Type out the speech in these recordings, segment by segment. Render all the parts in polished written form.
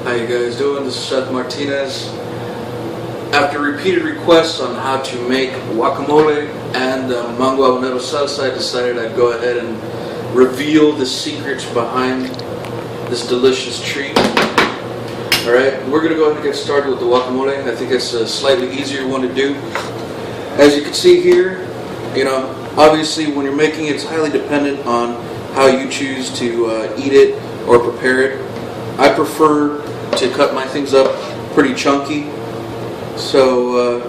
How you guys doing? This is Seth Martinez. After repeated requests on how to make guacamole and mango habanero salsa, I decided I'd go ahead and reveal the secrets behind this delicious treat. Alright, we're going to go ahead and get started with the guacamole. I think it's a slightly easier one to do. As you can see here, obviously when you're making it, it's highly dependent on how you choose to eat it or prepare it. I prefer to cut my things up pretty chunky. So,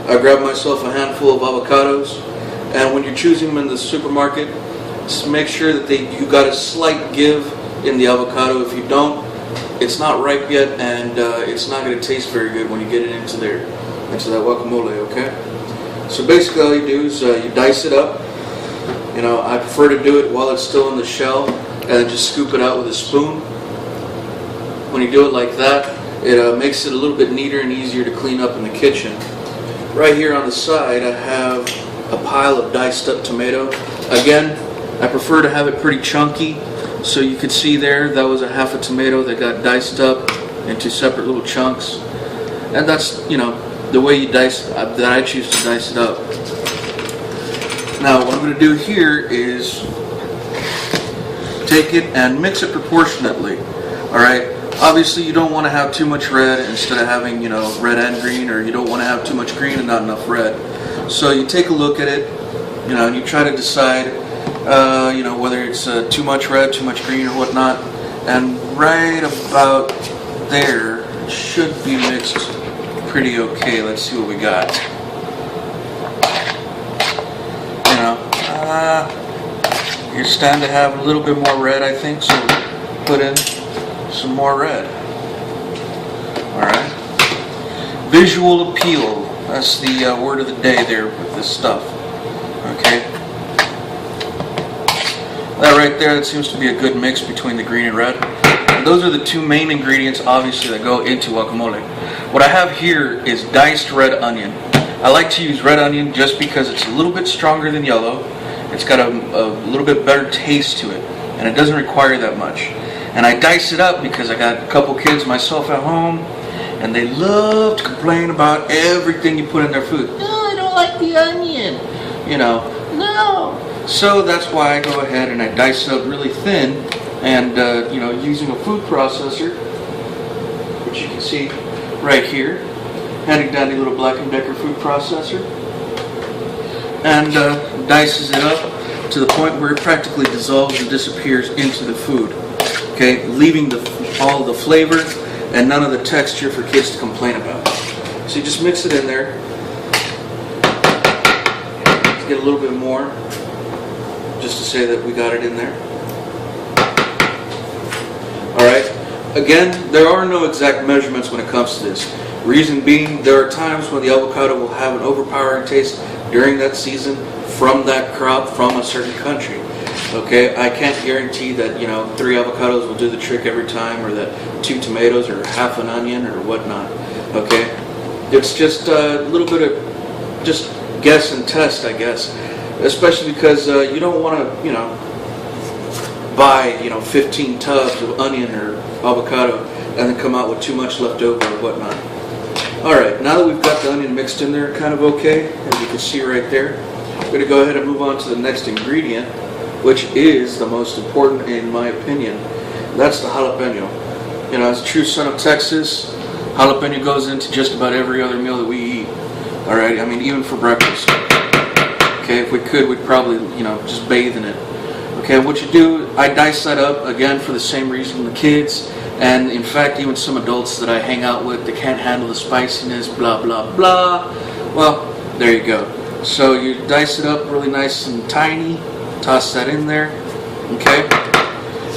I grab myself a handful of avocados, and when you're choosing them in the supermarket, just make sure that you got a slight give in the avocado. If you don't, it's not ripe yet, and it's not going to taste very good when you get it into that guacamole, okay? So basically all you do is you dice it up. I prefer to do it while it's still in the shell, and then just scoop it out with a spoon. When you do it like that, it makes it a little bit neater and easier to clean up in the kitchen. Right here on the side, I have a pile of diced up tomato. Again, I prefer to have it pretty chunky. So you can see there, that was a half a tomato that got diced up into separate little chunks. And that's, the way you dice, that I choose to dice it up. Now, what I'm going to do here is take it and mix it proportionately. Alright? Obviously, you don't want to have too much red instead of having, red and green, or you don't want to have too much green and not enough red. So you take a look at it, and you try to decide, whether it's too much red, too much green, or whatnot. And right about there, it should be mixed pretty okay. Let's see what we got. You're starting to have a little bit more red, I think, so put in some more red. Alright. Visual appeal. That's the word of the day there with this stuff. Okay. That right there, that seems to be a good mix between the green and red. And those are the two main ingredients, obviously, that go into guacamole. What I have here is diced red onion. I like to use red onion just because it's a little bit stronger than yellow. It's got a little bit better taste to it, and it doesn't require that much. And I dice it up because I got a couple kids myself at home, and they love to complain about everything you put in their food. No, I don't like the onion. No. So that's why I go ahead and I dice it up really thin, and using a food processor, which you can see right here, handy dandy little Black & Decker food processor, and dices it up to the point where it practically dissolves and disappears into the food. Okay, leaving all the flavor and none of the texture for kids to complain about. So you just mix it in there. Let's get a little bit more, just to say that we got it in there. Alright, again, there are no exact measurements when it comes to this. Reason being, there are times when the avocado will have an overpowering taste during that season from that crop from a certain country. Okay, I can't guarantee that 3 avocados will do the trick every time, or that 2 tomatoes or half an onion or whatnot. Okay, it's just a little bit of just guess and test, I guess. Especially because you don't want to buy 15 tubs of onion or avocado and then come out with too much left over or whatnot. All right, now that we've got the onion mixed in there, kind of okay, as you can see right there, we're going to go ahead and move on to the next ingredient, which is the most important in my opinion. That's the jalapeno. As a true son of Texas, jalapeno goes into just about every other meal that we eat. Alright, even for breakfast. Okay, if we could, we'd probably, just bathe in it. Okay, what you do, I dice that up, again, for the same reason, the kids, and in fact, even some adults that I hang out with that can't handle the spiciness, blah, blah, blah. Well, there you go. So you dice it up really nice and tiny, toss that in there, okay?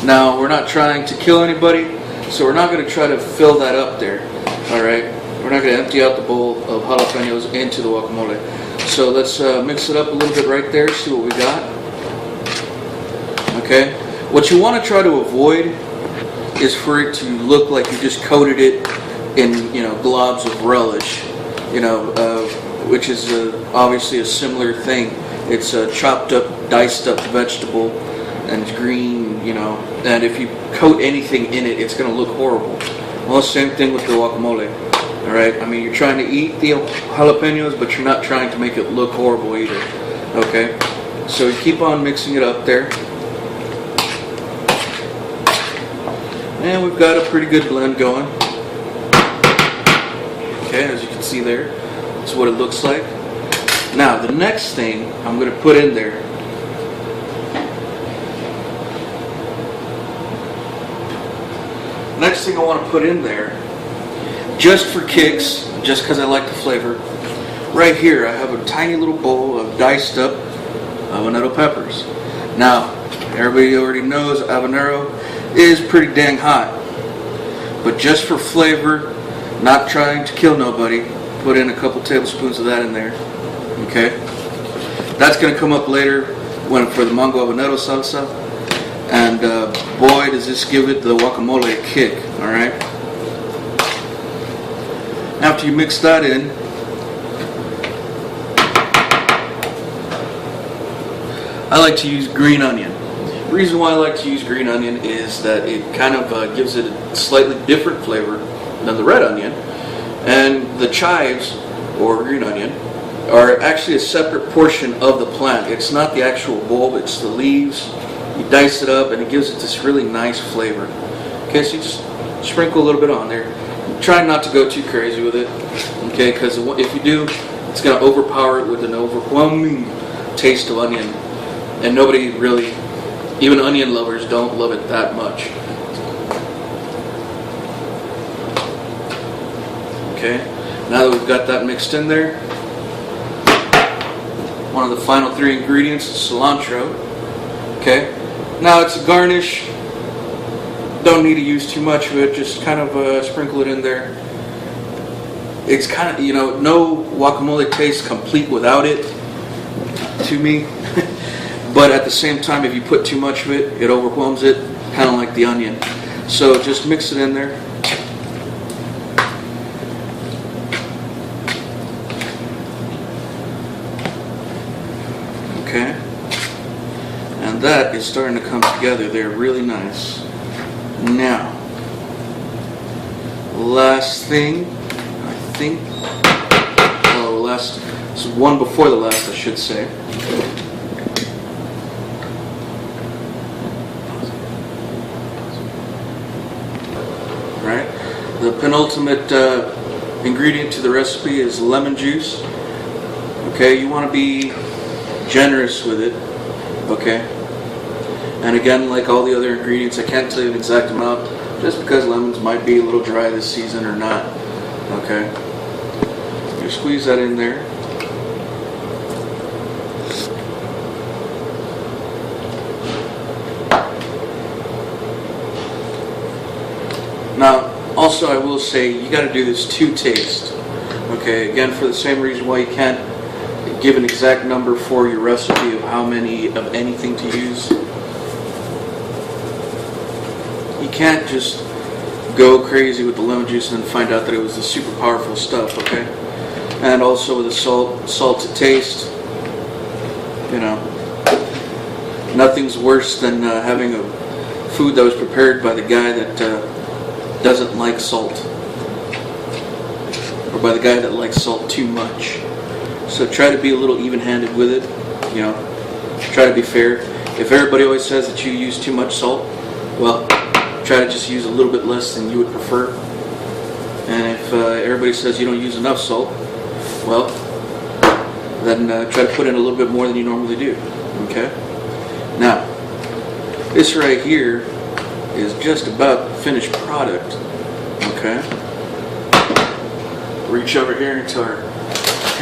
Now, we're not trying to kill anybody, so we're not going to try to fill that up there, alright? We're not going to empty out the bowl of jalapenos into the guacamole. So let's mix it up a little bit right there, see what we got. Okay? What you want to try to avoid is for it to look like you just coated it in, globs of relish, which is obviously a similar thing. It's a chopped up, diced up vegetable, and it's green, and if you coat anything in it, it's going to look horrible. Well, same thing with the guacamole. All right. I mean, you're trying to eat the jalapenos, but you're not trying to make it look horrible either. Okay. So you keep on mixing it up there. And we've got a pretty good blend going. Okay, as you can see there, that's what it looks like. Now, the next thing I'm going to put in there, next thing I want to put in there, just for kicks, just because I like the flavor, right here I have a tiny little bowl of diced up habanero peppers. Now, everybody already knows habanero is pretty dang hot, but just for flavor, not trying to kill nobody, put in a couple tablespoons of that in there. Okay, that's going to come up later for the mango habanero salsa, and boy does this give it the guacamole a kick. All right, after you mix that in, I like to use green onion. The reason why I like to use green onion is that it kind of gives it a slightly different flavor than the red onion, and the chives, or green onion, are actually a separate portion of the plant. It's not the actual bulb, it's the leaves. You dice it up and it gives it this really nice flavor. Okay, so you just sprinkle a little bit on there. Try not to go too crazy with it, okay, because if you do, it's going to overpower it with an overwhelming taste of onion, and nobody really, even onion lovers, don't love it that much. Okay, now that we've got that mixed in there, one of the final 3 ingredients is cilantro. Okay, now it's a garnish. Don't need to use too much of it. Just kind of sprinkle it in there. It's kind of, no guacamole tastes complete without it, to me. But at the same time, if you put too much of it, it overwhelms it, kind of like the onion. So just mix it in there. Okay, and that is starting to come together there really nice. Now, last thing, I think, this is one before the last, I should say. Right, the penultimate ingredient to the recipe is lemon juice. Okay, you want to be generous with it, okay? And again, like all the other ingredients, I can't tell you an exact amount, just because lemons might be a little dry this season or not, okay? You squeeze that in there. Now, also I will say, you got to do this to taste, okay? Again, for the same reason why you can't give an exact number for your recipe of how many of anything to use. You can't just go crazy with the lemon juice and then find out that it was the super powerful stuff, okay? And also with the salt to taste, nothing's worse than having a food that was prepared by the guy that doesn't like salt, or by the guy that likes salt too much. So try to be a little even-handed with it, try to be fair. If everybody always says that you use too much salt, well, try to just use a little bit less than you would prefer. And if everybody says you don't use enough salt, well, then try to put in a little bit more than you normally do, okay? Now, this right here is just about the finished product, okay? Reach over here into our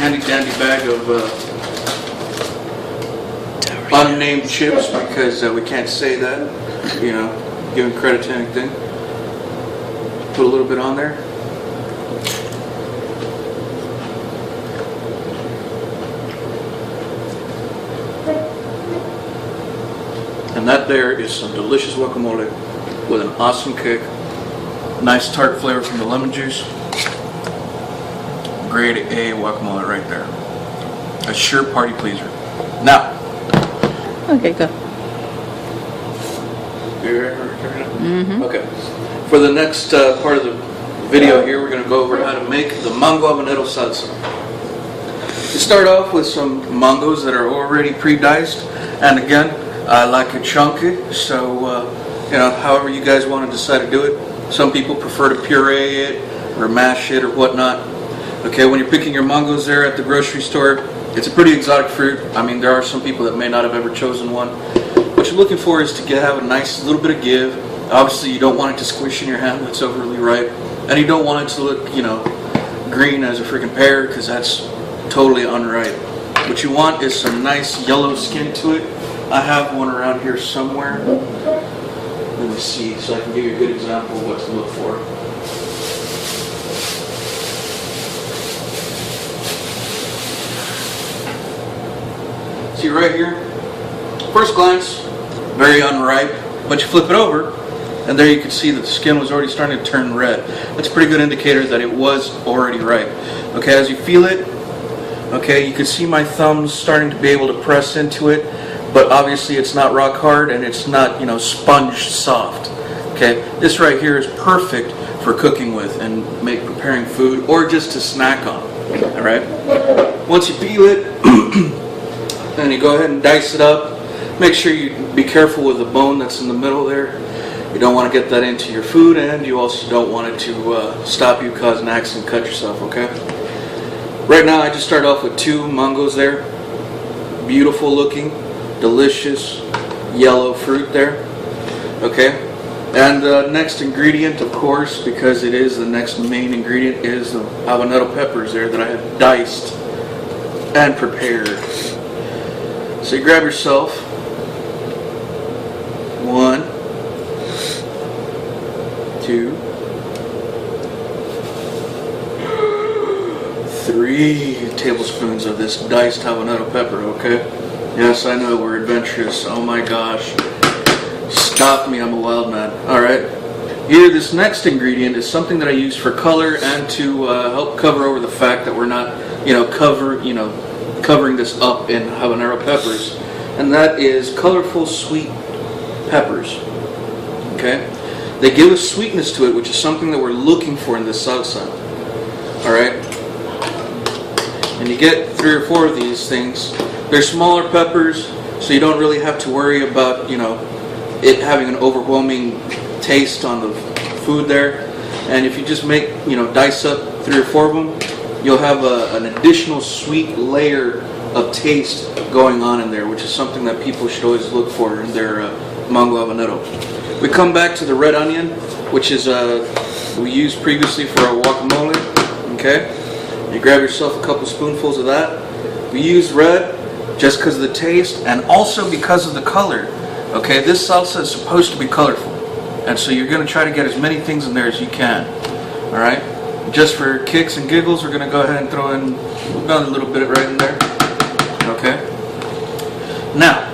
handy dandy bag of unnamed chips, because we can't say that, giving credit to anything. Put a little bit on there. And that there is some delicious guacamole with an awesome kick. Nice tart flavor from the lemon juice. Grade A guacamole right there. A sure party pleaser. Now. Okay, go. Mm-hmm. Okay. For the next part of the video here, we're going to go over how to make the mango habanero salsa. You start off with some mangoes that are already pre-diced, and again, I like it chunky, so however you guys want to decide to do it. Some people prefer to puree it or mash it or whatnot. Okay, when you're picking your mangoes there at the grocery store, it's a pretty exotic fruit. I mean, there are some people that may not have ever chosen one. What you're looking for is to have a nice little bit of give. Obviously, you don't want it to squish in your hand when it's overly ripe, and you don't want it to look, green as a freaking pear, because that's totally unripe. What you want is some nice yellow skin to it. I have one around here somewhere. Let me see, so I can give you a good example of what to look for. See right here, first glance, very unripe, but you flip it over, and there you can see that the skin was already starting to turn red. That's a pretty good indicator that it was already ripe. Okay, as you feel it, okay, you can see my thumbs starting to be able to press into it, but obviously it's not rock hard and it's not, sponge soft. Okay, this right here is perfect for cooking with and preparing food or just to snack on. All right, once you peel it, then you go ahead and dice it up. Make sure you be careful with the bone that's in the middle there. You don't want to get that into your food, and you also don't want it to stop you causing an accident, cut yourself, okay? Right now I just start off with 2 mangoes there. Beautiful looking, delicious yellow fruit there. Okay? And the next ingredient, of course, because it is the next main ingredient, is the habanero peppers there that I have diced and prepared. So you grab yourself 1, 2, 3 tablespoons of this diced habanero pepper, okay? Yes, I know, we're adventurous. Oh my gosh. Stop me, I'm a wild man. Alright. Here, this next ingredient is something that I use for color and to help cover over the fact that we're not, covering this up in habanero peppers. And that is colorful sweet peppers. Okay? They give a sweetness to it, which is something that we're looking for in this salsa. Alright? And you get 3 or 4 of these things. They're smaller peppers, so you don't really have to worry about, it having an overwhelming taste on the food there. And if you just dice up 3 or 4 of them, you'll have an additional sweet layer of taste going on in there, which is something that people should always look for in their mango habanero. We come back to the red onion, which is we used previously for our guacamole. Okay, you grab yourself a couple spoonfuls of that. We use red just because of the taste and also because of the color. Okay, this salsa is supposed to be colorful, and so you're going to try to get as many things in there as you can. All right, just for kicks and giggles, we're going to go ahead and throw in another little bit right in there. Okay. Now,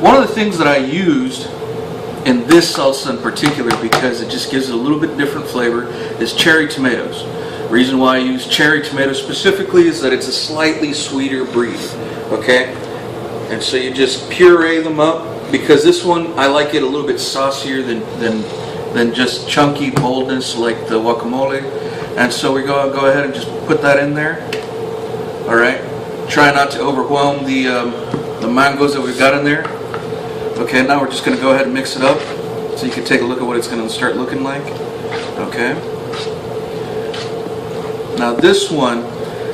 one of the things that I used in this salsa in particular, because it just gives it a little bit different flavor, is cherry tomatoes. The reason why I use cherry tomatoes specifically is that it's a slightly sweeter breed. Okay? And so you just puree them up, because this one, I like it a little bit saucier than just chunky boldness like the guacamole. And so we go ahead and just put that in there. Alright? Try not to overwhelm the mangoes that we've got in there. Okay, now we're just going to go ahead and mix it up so you can take a look at what it's going to start looking like. Okay. Now this one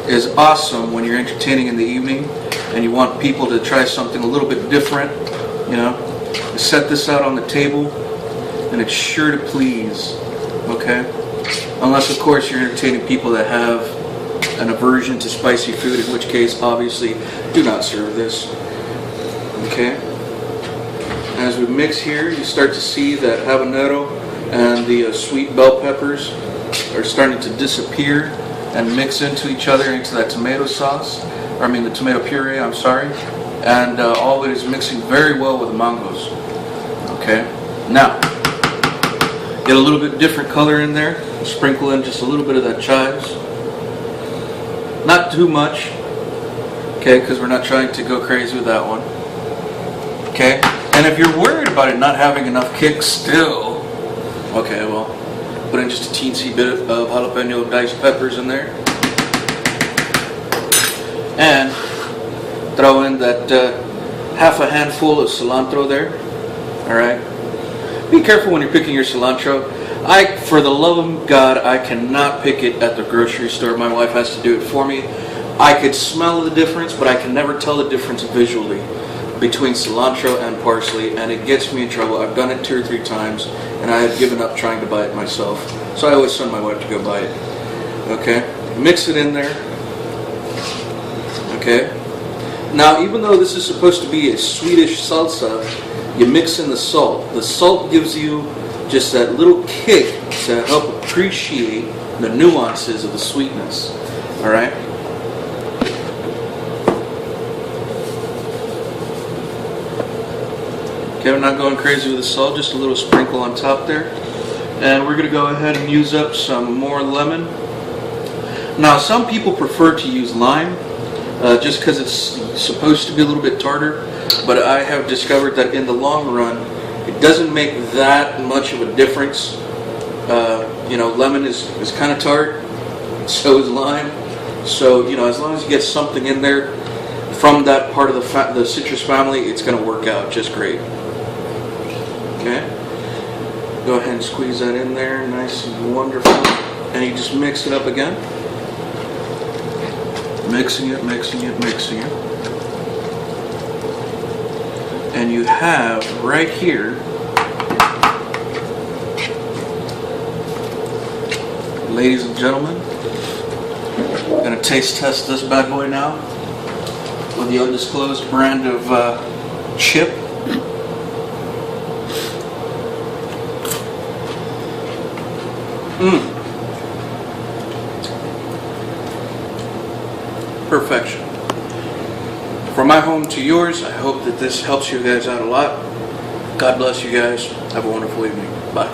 is awesome when you're entertaining in the evening and you want people to try something a little bit different. You set this out on the table and it's sure to please. Okay. Unless of course you're entertaining people that have an aversion to spicy food, in which case obviously do not serve this. Okay. As we mix here, you start to see that habanero and the sweet bell peppers are starting to disappear and mix into each other, into that tomato sauce, the tomato puree, I'm sorry. And all of it is mixing very well with the mangoes. Okay, now, get a little bit different color in there. Sprinkle in just a little bit of that chives. Not too much, okay, because we're not trying to go crazy with that one. Okay, and if you're worried about it not having enough kick still, okay, well, Put in just a teensy bit of jalapeno diced peppers in there. And throw in that half a handful of cilantro there. Alright. Be careful when you're picking your cilantro. For the love of God, I cannot pick it at the grocery store. My wife has to do it for me. I could smell the difference, but I can never tell the difference visually between cilantro and parsley, and it gets me in trouble. I've done it 2 or 3 times, and I have given up trying to buy it myself. So I always send my wife to go buy it. Okay? Mix it in there. Okay? Now, even though this is supposed to be a Swedish salsa, you mix in the salt. The salt gives you just that little kick to help appreciate the nuances of the sweetness. Alright? Okay, we're not going crazy with the salt, just a little sprinkle on top there. And we're going to go ahead and use up some more lemon. Now, some people prefer to use lime, just because it's supposed to be a little bit tartar, but I have discovered that in the long run, it doesn't make that much of a difference. Lemon is kind of tart, so is lime. So, as long as you get something in there from that part of the citrus family, it's going to work out just great. Okay? Go ahead and squeeze that in there, nice and wonderful. And you just mix it up again. Mixing it, mixing it, mixing it. And you have right here, ladies and gentlemen, I'm going to taste test this bad boy now with the undisclosed brand of chip. Perfection. From my home to yours, I hope that this helps you guys out a lot. God bless you guys. Have a wonderful evening. Bye.